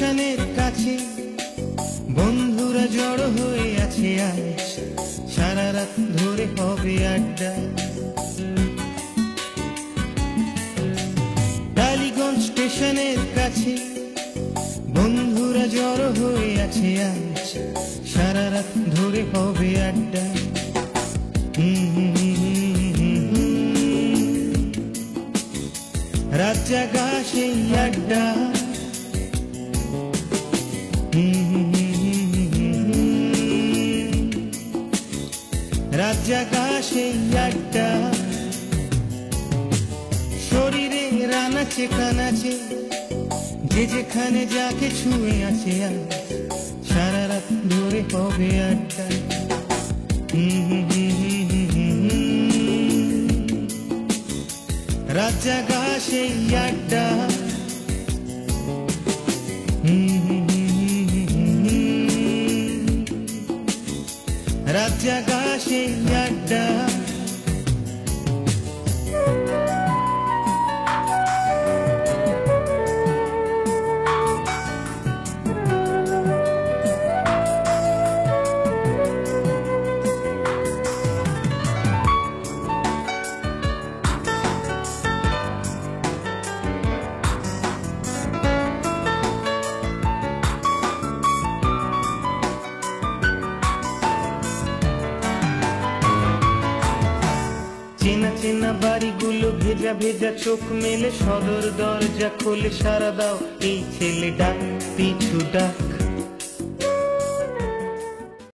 স্টেশনের কাছে বন্ধুরা জড়ো হয়ে আছে আজ, সারা রাত ধরে হবে আড্ডা। টালিগঞ্জ স্টেশনের কাছে বন্ধুরা জড়ো হয়ে আছে আজ, সারা রাত ধরে হবে আড্ডা। রাত জাগা সেই আড্ডা, রাত জাগা সেই আড্ডা। শরীরে রান আছে কান আছে, যে যেখানে যাকে ছুঁয়ে আছে আজ, সারা রাত ধরে হবে আড্ডা। রাত জাগা সেই আড্ডা, রাত জাগা সেই আড্ডা। চেনা চেনা বাড়িগুলো ভেজা ভেজা চোখ মেলে, সদর দরজা খোলে সারা দাও এই ছেলে ডাক পিছু ডাক।